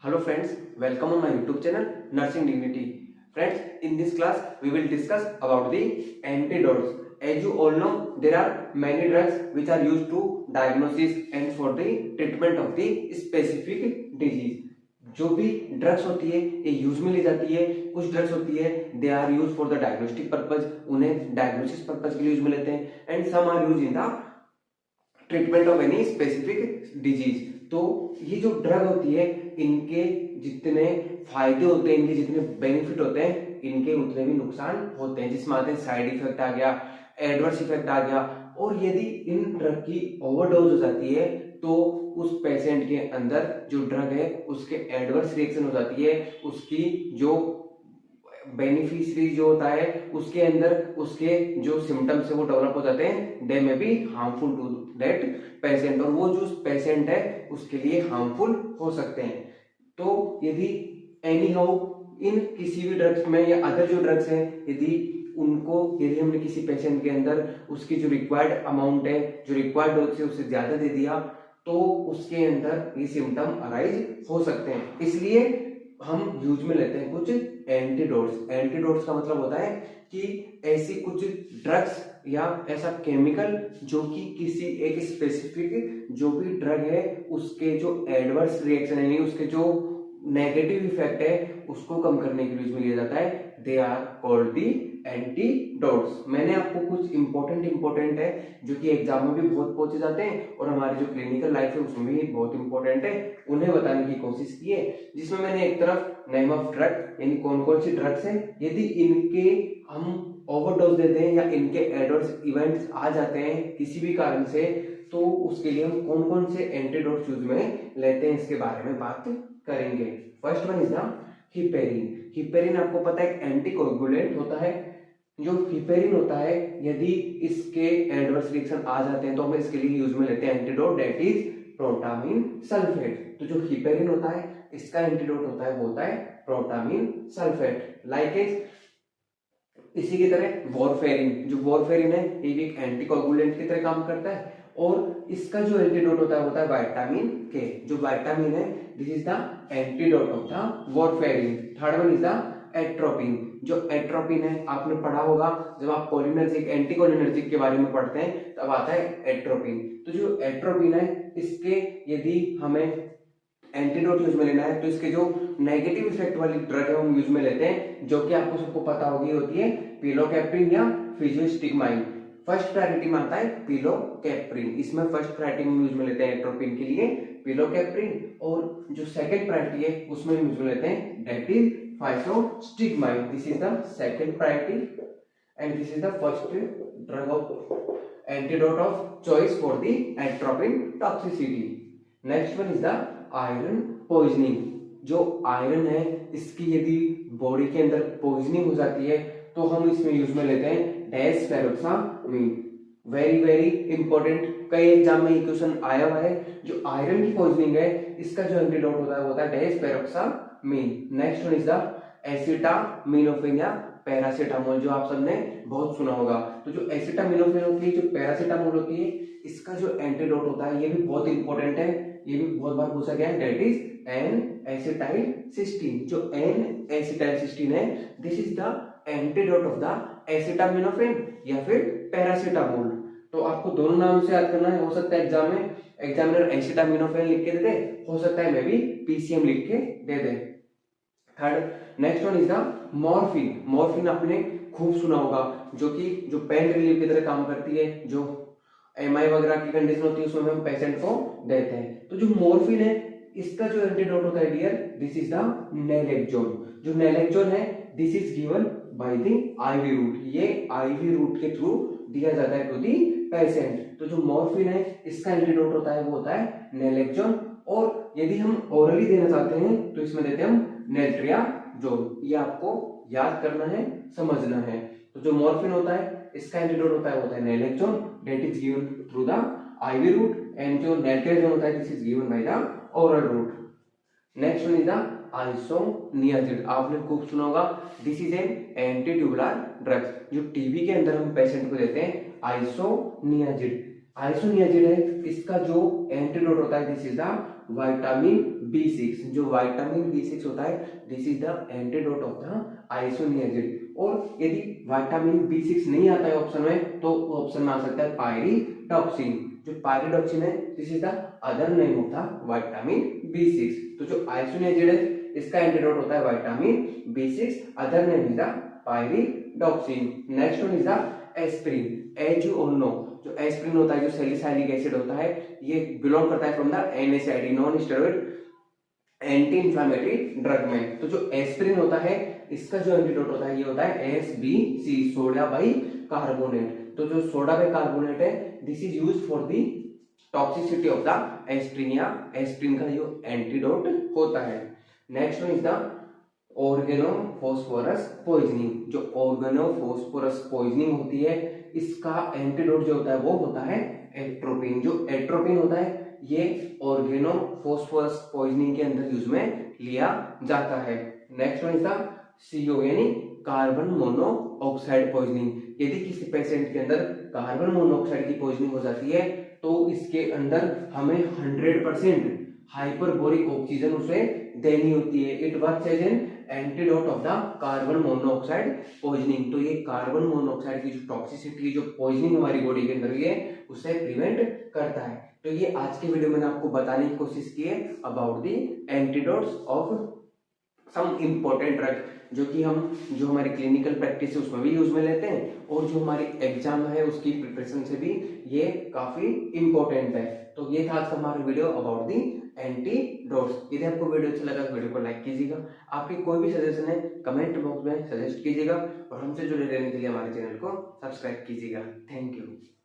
Hello friends, welcome on my YouTube channel Nursing Dignity. Friends, in this class we will discuss about the antidotes. As you all know, there are many drugs which are used to diagnosis and for the treatment of the specific disease. जो भी drugs होती है ये use में ली जाती है। कुछ drugs होती है they are use for the diagnostic purpose, उन्हें डायग्नोसिस पर्पज के लिए यूज में लेते हैं, and some are use in the treatment of any specific disease. तो ये जो ड्रग होती है इनके जितने फायदे होते हैं, इनके जितने बेनिफिट होते हैं, इनके उतने भी नुकसान होते हैं, जिसमें आते हैं साइड इफेक्ट आ गया, एडवर्स इफेक्ट आ गया। और यदि इन ड्रग की ओवरडोज हो जाती है तो उस पेशेंट के अंदर जो ड्रग है उसके एडवर्स रिएक्शन हो जाती है, उसकी जो बेनिफिशियरी जो होता है उसके अंदर उसके जो सिम्टम्स है वो डेवलप हो जाते हैं, they may be harmful to that patient, और वो जो पेशेंट है उसके लिए हार्मफुल हो सकते हैं। तो यदि एनी हाउ इन किसी भी ड्रग्स में या अदर जो ड्रग्स हैं यदि हमने किसी पेशेंट के अंदर उसकी जो रिक्वायर्ड अमाउंट है, जो रिक्वायर्ड डोज है उससे ज्यादा दे दिया तो उसके अंदर ये सिम्टम अराइज हो सकते हैं। इसलिए हम यूज में लेते हैं कुछ एंटीडोट्स। एंटीडोट्स का मतलब होता है कि ऐसी कुछ ड्रग्स या ऐसा केमिकल जो कि किसी एक स्पेसिफिक जो भी ड्रग है उसके जो एडवर्स रिएक्शन है, उसके जो नेगेटिव इफेक्ट है उसको कम करने के लिए यूज में लिया जाता है। They are called the antidotes. मैंने आपको कुछ इंपॉर्टेंट है जो कि एग्जाम में भी बहुत पूछे जाते हैं और हमारी जो क्लिनिकल लाइफ है उसमें भी बहुत इंपॉर्टेंट है, उन्हें बताने की कोशिश की है। जिसमें मैंने एक तरफ नेम ऑफ ड्रग यानी कौन कौन सी ड्रग्स हैं, यदि इनके हम ओवरडोज देते हैं या इनके एडवर्स इवेंट्स आ जाते हैं किसी भी कारण से तो उसके लिए हम कौन कौन से एंटीडोट यूज में लेते हैं इसके बारे में बात करेंगे। First one is the heparin. Heparin आपको पता है एक एंटीकोगुलेंट होता है। जो हिपेरिन होता है यदि इसके एडवर्स रिएक्शन आ जाते हैं तो हम इसके लिए यूज में लेते हैं antidote, that is protamine sulphate. तो जो हिपेरिन होता है इसका एंटीडोट होता है वो होता है प्रोटामीन सल्फेट। लाइक इसी की तरह वॉरफेरिन, जो वॉरफेरिन है ये भी एक एंटीकोगुलेंट की तरह काम करता है और इसका जो एंटीडोट होता है विटामिन के। जो विटामिन है this is the antidote of the warfarin. Third one is the atropine. जो एट्रोपिन है आपने पढ़ा होगा जब आप कोलिनर्जिक एंटीकोलिनर्जिक के बारे में पढ़ते हैं तब आता है एट्रोपिन। तो जो एट्रोपिन है इसके यदि हमें एंटीडोट यूज में लेना है तो इसके जो नेगेटिव इफेक्ट वाली ड्रग है हम यूज में लेते हैं, जो कि आपको सबको पता होगी होती है पिलोकैप्रिन या फिजियोस्टिगमाइन। फर्स्ट प्रायोरिटी में आता है पिलोकैप्रिन, इसमें फर्स्ट प्रायोरिटी में यूज में लेते हैं एट्रोपिन के लिए पिलोकैप्रिन, और जो सेकंड प्रायोरिटी है उसमें यूज में लेते हैं that is physostigmine. This is the second priority and this is the first drug of antidote of choice for the atropine toxicity. Next one is the iron poisoning. जो iron है इसकी यदि body के अंदर poisoning हो जाती है तो हम इसमें यूज में लेते हैं डेस्फेरोक्सामिन। वेरी इंपॉर्टेंट, कई एग्जाम में ये क्वेश्चन आया हुआ है। जो आयरन की पॉइजनिंग है इसका जो एंटीडोट होता है वो होता है desferrioxamine. Next one is the acetaminophen या पैरासीटामोल, जो आप सबने बहुत सुना होगा। तो जो एसिटामिनोफेन होती है, जो पैरासीटामोल होती है, इसका जो एंटीडोट होता है ये भी बहुत इंपॉर्टेंट है, ये भी बहुत बार पूछा गया है, दैट इज एन एसिटाइलसिस्टीन। जो एन एसिटाइलसिस्टीन है this is the antidote of the acetaminophen या फिर पैरासीटामोल। तो आपको दोनों नाम से याद करना है, हो सकता है एग्जाम में एग्जामिनर एसिटामिनोफेन लिख के दे दे, हो सकता है मैं भी पीसीएम लिख के दे दे। Third next one is the morphine. Morphine आपने खूब सुना होगा, जो कि जो पेन रिलीफ की तरह काम करती है, जो एमआई वगैरह की कंडीशन होती है उसमें हम पेशेंट को देते हैं। तो जो मॉर्फिन है इसका जो एंटीडोट होता है डियर दिस इज द नैलेक्सोन। जो नैलेक्सोन है this is given by the IV root, ये आईवी रूट के थ्रू दिया जाता है टू दी पेशेंट। तो जो मॉर्फिन है इसका एंटीडोट होता है वो होता है नैलेक्सोन, और यदि हम ओरली देना चाहते हैं तो इसमें देते हैं हम नेल्ट्रियाजोल। ये आपको याद करना है, समझना है। तो जो मॉर्फिन होता है इसका एंटीडोट होता है naloxone, that is given through the IV route, and जो नेल्ट्रियाजोल होता है this is given by the oral route. Next one is the isoniazid. आपने खूब सुना होगा, this is an anti tubular drug, जो टीबी के अंदर हम पेशेंट को देते हैं आइसोनियाजिड। आइसोनियाजिड है इसका जो एंटीडोट होता है this is the vitamin B6। जो विटामिन B6 होता है, this is the antidote of the isoniazid. और यदि विटामिन B6 नहीं आता है ऑप्शन में, तो ऑप्शन में आ सकता है पायरिडॉक्सिन। जो पायरिडॉक्सिन है, this is the other name of the vitamin B6। तो जो आइसोनियाजिड है, इसका एंटीडोट होता है vitamin B6, other name is the pyridoxine. Next one is the aspirin. As you all know, जो एस्पिरिन होता है, जो सैलिसाइलिक एसिड होता है, ये बिलोंग करता है from the NSAID, non steroid anti inflammatory drug में। तो जो एस्पिरिन होता है, इसका जो एंटीडोट होता है, ये होता है SBC, सोडा बाई कार्बोनेट। तो जो सोडा बाई कार्बोनेट है, this is use for the toxicity of the aspirin, या एस्पिरिन का जो एंटीडोट होता है। Next one is the organophosphorus poisoning. जो ऑर्गेनोफॉस्फोरस पॉइजनिंग होती है, इसका एंटीडोट जो होता है वो होता है एट्रोपिन। जो एट्रोपिन होता है, ये ऑर्गेनोफॉस्फोरस पॉइजनिंग के अंदर यूज में लिया जाता है। Next one is the CO, यानी कार्बन मोनोऑक्साइड पॉइजनिंग। यदि किसी पेशेंट के अंदर कार्बन मोनोऑक्साइड की पॉइजनिंग हो जाती है, तो इसके अंदर हमें 100% हाइपरबोरिक ऑक्सीजन उसे देनी होती है। It works as an antidote of the carbon monoxide poisoning. तो ये कार्बन मोनोऑक्साइड की जो टॉक्सिसिटी, जो पॉइजनिंग हमारी बॉडी के अंदर हुई है, उसे प्रिवेंट करता है। तो ये आज के वीडियो में आपको बताने की कोशिश की है about the antidotes of some important drug, जो हमारी क्लिनिकल प्रैक्टिस है उसमें भी यूज में लेते हैं, और जो हमारी एग्जाम है उसकी प्रिपरेशन से भी ये काफी इंपॉर्टेंट है। तो ये था आज का हमारा वीडियो अबाउट दी एंटीडोट्स। यदि आपको वीडियो अच्छा लगा तो वीडियो को लाइक कीजिएगा। आपकी कोई भी सजेशन है कमेंट बॉक्स में सजेस्ट कीजिएगा, और हमसे जुड़े रहने के लिए हमारे चैनल को सब्सक्राइब कीजिएगा। Thank you.